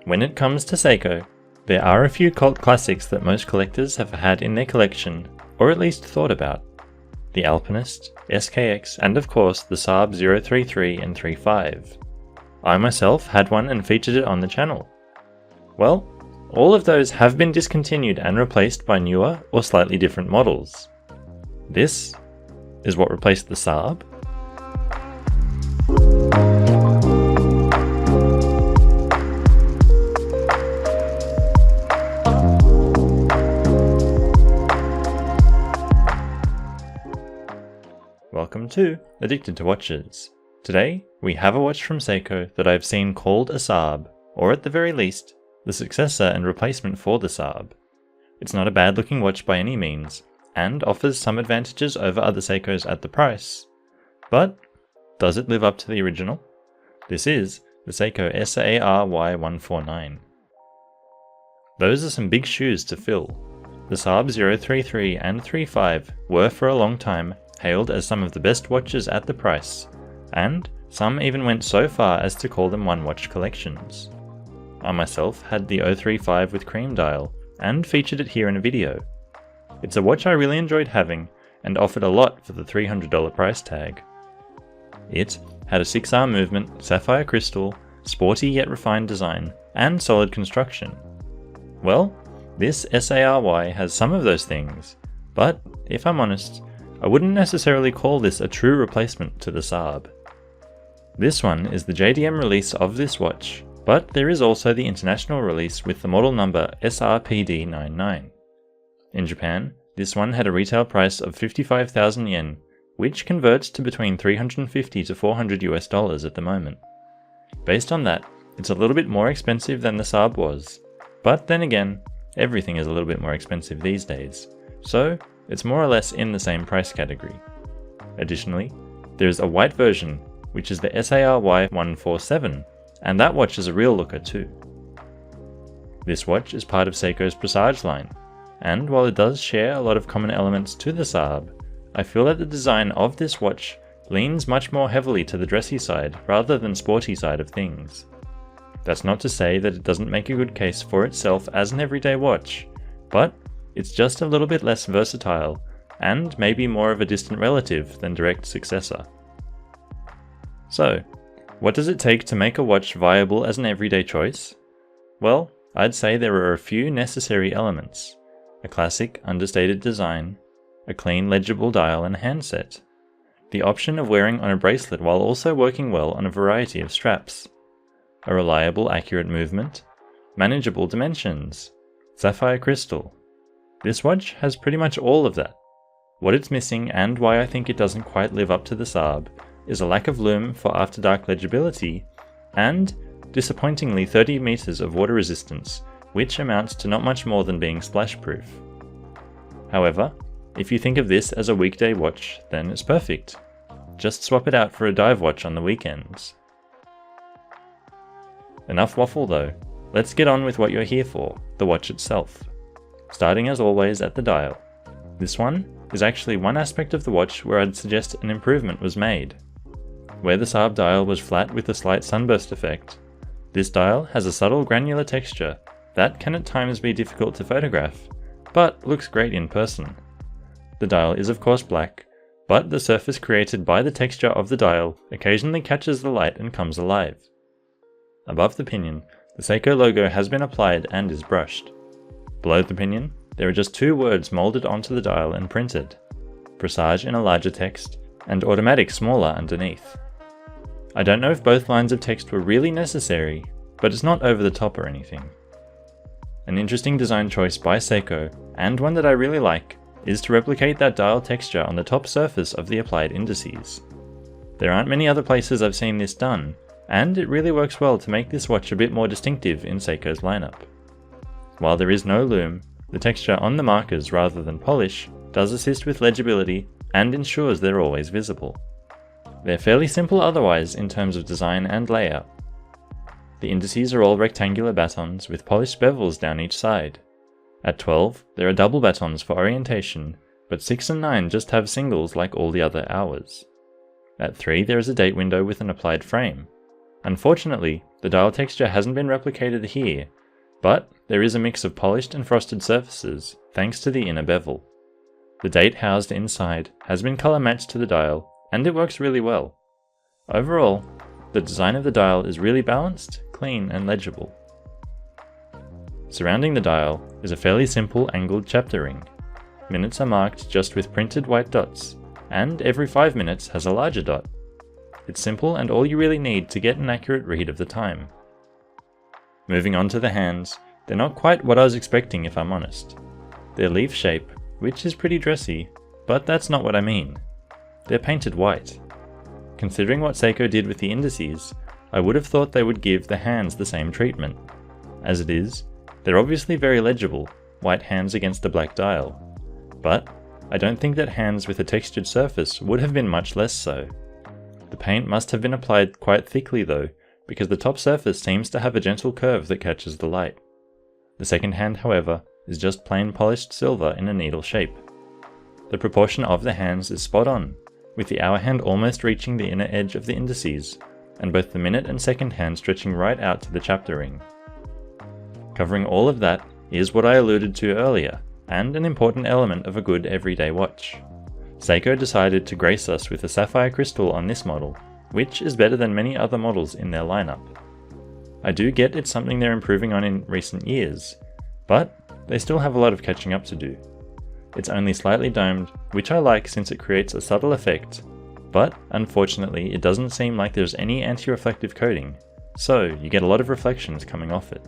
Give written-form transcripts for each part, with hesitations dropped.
When it comes to Seiko, there are a few cult classics that most collectors have had in their collection, or at least thought about. The Alpinist, SKX, and of course the SARB033 and 35. I myself had one and featured it on the channel. Well, all of those have been discontinued and replaced by newer or slightly different models. This is what replaced the SARB. Welcome to Addicted to Watches. Today, we have a watch from Seiko that I've seen called a SARB, or at the very least, the successor and replacement for the SARB. It's not a bad looking watch by any means, and offers some advantages over other Seikos at the price. But, does it live up to the original? This is the Seiko SARY149. Those are some big shoes to fill. The SARB033 and 35 were for a long time hailed as some of the best watches at the price, and some even went so far as to call them one-watch collections. I myself had the 035 with cream dial, and featured it here in a video. It's a watch I really enjoyed having, and offered a lot for the $300 price tag. It had a 6-arm movement, sapphire crystal, sporty yet refined design, and solid construction. Well, this SARY has some of those things, but if I'm honest, I wouldn't necessarily call this a true replacement to the SARB. This one is the JDM release of this watch, but there is also the international release with the model number SRPD99. In Japan, this one had a retail price of 55,000 yen, which converts to between $350 to $400 US at the moment. Based on that, it's a little bit more expensive than the SARB was, but then again, everything is a little bit more expensive these days, so it's more or less in the same price category. Additionally, there is a white version, which is the SARY147, and that watch is a real looker too. This watch is part of Seiko's Presage line, and while it does share a lot of common elements to the SARB, I feel that the design of this watch leans much more heavily to the dressy side rather than sporty side of things. That's not to say that it doesn't make a good case for itself as an everyday watch, but it's just a little bit less versatile, and maybe more of a distant relative than direct successor. So, what does it take to make a watch viable as an everyday choice? Well, I'd say there are a few necessary elements: a classic, understated design, a clean, legible dial and handset, the option of wearing on a bracelet while also working well on a variety of straps, a reliable, accurate movement, manageable dimensions, sapphire crystal. This watch has pretty much all of that. What it's missing, and why I think it doesn't quite live up to the SARB, is a lack of lume for after dark legibility, and, disappointingly, 30 meters of water resistance, which amounts to not much more than being splash proof. However, if you think of this as a weekday watch, then it's perfect. Just swap it out for a dive watch on the weekends. Enough waffle though, let's get on with what you're here for, the watch itself. Starting as always at the dial. This one is actually one aspect of the watch where I'd suggest an improvement was made. Where the SARB dial was flat with a slight sunburst effect, this dial has a subtle granular texture that can at times be difficult to photograph, but looks great in person. The dial is of course black, but the surface created by the texture of the dial occasionally catches the light and comes alive. Above the pinion, the Seiko logo has been applied and is brushed. Below the pinion, there are just 2 words moulded onto the dial and printed: Presage in a larger text, and Automatic smaller underneath. I don't know if both lines of text were really necessary, but it's not over the top or anything. An interesting design choice by Seiko, and one that I really like, is to replicate that dial texture on the top surface of the applied indices. There aren't many other places I've seen this done, and it really works well to make this watch a bit more distinctive in Seiko's lineup. While there is no lume, the texture on the markers rather than polish does assist with legibility and ensures they're always visible. They're fairly simple otherwise in terms of design and layout. The indices are all rectangular batons with polished bevels down each side. At 12, there are double batons for orientation, but 6 and 9 just have singles like all the other hours. At 3, there is a date window with an applied frame. Unfortunately, The dial texture hasn't been replicated here, but there is a mix of polished and frosted surfaces thanks to the inner bevel. The date housed inside has been color matched to the dial, and it works really well. Overall, the design of the dial is really balanced, clean and legible. Surrounding the dial is a fairly simple angled chapter ring. Minutes are marked just with printed white dots, and every 5 minutes has a larger dot. It's simple and all you really need to get an accurate read of the time. Moving on to the hands, they're not quite what I was expecting if I'm honest. They're leaf shape, which is pretty dressy, but that's not what I mean. They're painted white. Considering what Seiko did with the indices, I would have thought they would give the hands the same treatment. As it is, they're obviously very legible, white hands against a black dial. But I don't think that hands with a textured surface would have been much less so. The paint must have been applied quite thickly though, because the top surface seems to have a gentle curve that catches the light. The second hand, however, is just plain polished silver in a needle shape. The proportion of the hands is spot on, with the hour hand almost reaching the inner edge of the indices, and both the minute and second hand stretching right out to the chapter ring. Covering all of that is what I alluded to earlier, and an important element of a good everyday watch. Seiko decided to grace us with a sapphire crystal on this model, which is better than many other models in their lineup. I do get it's something they're improving on in recent years, but they still have a lot of catching up to do. It's only slightly domed, which I like since it creates a subtle effect, but unfortunately it doesn't seem like there's any anti-reflective coating, so you get a lot of reflections coming off it.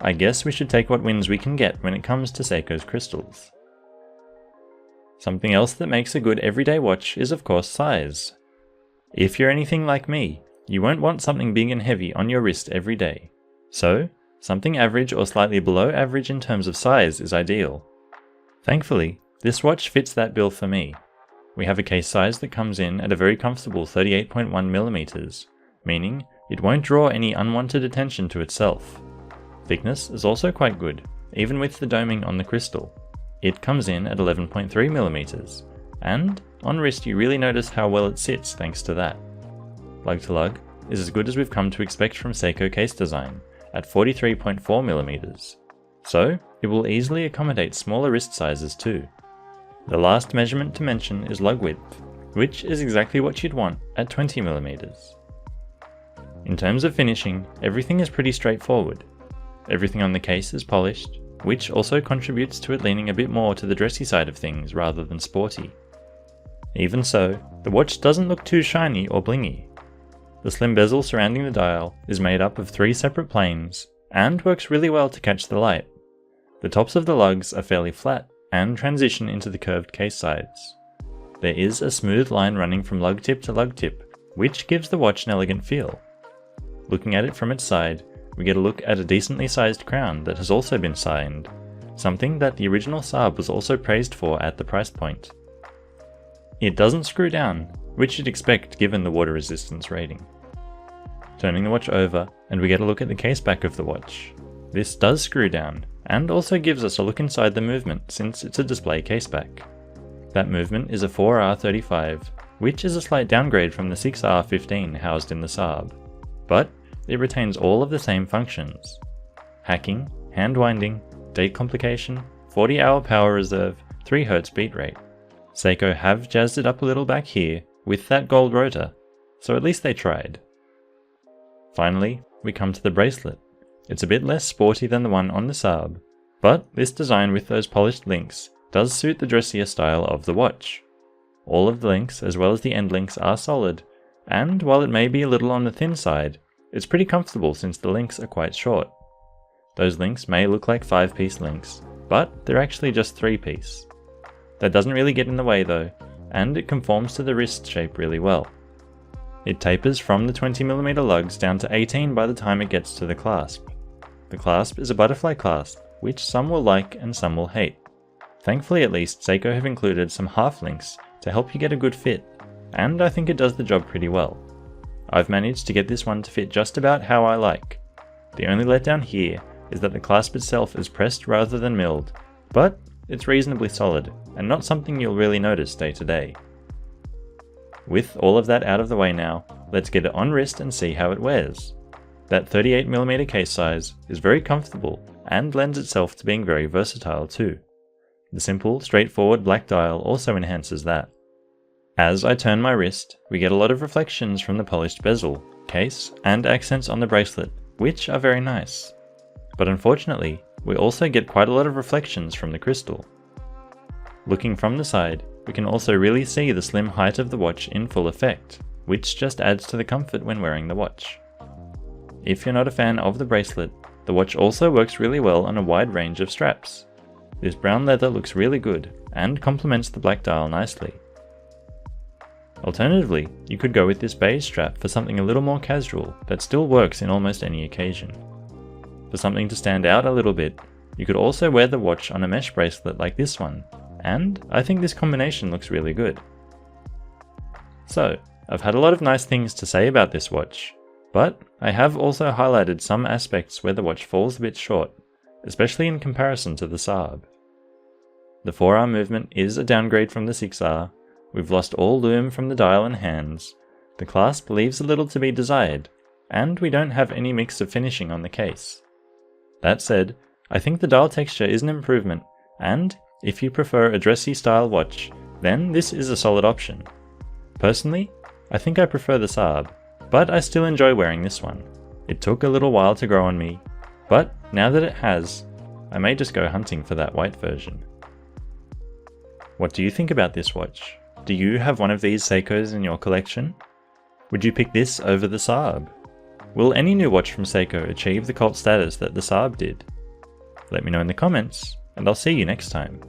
I guess we should take what wins we can get when it comes to Seiko's crystals. Something else that makes a good everyday watch is of course size. If you're anything like me, you won't want something big and heavy on your wrist every day. So, something average or slightly below average in terms of size is ideal. Thankfully, this watch fits that bill for me. We have a case size that comes in at a very comfortable 38.1mm, meaning it won't draw any unwanted attention to itself. Thickness is also quite good, even with the doming on the crystal. It comes in at 11.3mm, and on wrist you really notice how well it sits thanks to that. Lug to lug is as good as we've come to expect from Seiko case design, at 43.4mm, so it will easily accommodate smaller wrist sizes too. The last measurement to mention is lug width, which is exactly what you'd want at 20mm. In terms of finishing, everything is pretty straightforward. Everything on the case is polished, which also contributes to it leaning a bit more to the dressy side of things rather than sporty. Even so, the watch doesn't look too shiny or blingy. The slim bezel surrounding the dial is made up of 3 separate planes, and works really well to catch the light. The tops of the lugs are fairly flat, and transition into the curved case sides. There is a smooth line running from lug tip to lug tip, which gives the watch an elegant feel. Looking at it from its side, we get a look at a decently sized crown that has also been signed, something that the original SARB was also praised for at the price point. It doesn't screw down, which you'd expect given the water resistance rating. Turning the watch over, and we get a look at the case back of the watch. This does screw down, and also gives us a look inside the movement since it's a display case back. That movement is a 4R35, which is a slight downgrade from the 6R15 housed in the SARB, but it retains all of the same functions. Hacking, hand winding, date complication, 40-hour power reserve, 3Hz beat rate. Seiko have jazzed it up a little back here with that gold rotor, so at least they tried. Finally, we come to the bracelet. It's a bit less sporty than the one on the SARB, but this design with those polished links does suit the dressier style of the watch. All of the links as well as the end links are solid, and while it may be a little on the thin side, it's pretty comfortable since the links are quite short. Those links may look like 5-piece links, but they're actually just 3-piece. That doesn't really get in the way though, and it conforms to the wrist shape really well. It tapers from the 20mm lugs down to 18 by the time it gets to the clasp. The clasp is a butterfly clasp, which some will like and some will hate. Thankfully at least, Seiko have included some half links to help you get a good fit, and I think it does the job pretty well. I've managed to get this one to fit just about how I like. The only letdown here is that the clasp itself is pressed rather than milled, but it's reasonably solid, and not something you'll really notice day to day. With all of that out of the way now, let's get it on wrist and see how it wears. that 38mm case size is very comfortable and lends itself to being very versatile too. The simple, straightforward black dial also enhances that. As I turn my wrist, we get a lot of reflections from the polished bezel, case, and accents on the bracelet, which are very nice. But unfortunately, we also get quite a lot of reflections from the crystal. Looking from the side, we can also really see the slim height of the watch in full effect, which just adds to the comfort when wearing the watch. If you're not a fan of the bracelet, the watch also works really well on a wide range of straps. This brown leather looks really good, and complements the black dial nicely. Alternatively, you could go with this beige strap for something a little more casual that still works in almost any occasion. For something to stand out a little bit, you could also wear the watch on a mesh bracelet like this one, and I think this combination looks really good. So, I've had a lot of nice things to say about this watch, but I have also highlighted some aspects where the watch falls a bit short, especially in comparison to the SARB. The forearm movement is a downgrade from the 6R, we've lost all lume from the dial and hands, the clasp leaves a little to be desired, and we don't have any mix of finishing on the case. That said, I think the dial texture is an improvement, and if you prefer a dressy style watch, then this is a solid option. Personally, I think I prefer the SARB, but I still enjoy wearing this one. It took a little while to grow on me, but now that it has, I may just go hunting for that white version. What do you think about this watch? Do you have one of these Seikos in your collection? Would you pick this over the SARB? Will any new watch from Seiko achieve the cult status that the SARB did? Let me know in the comments, and I'll see you next time.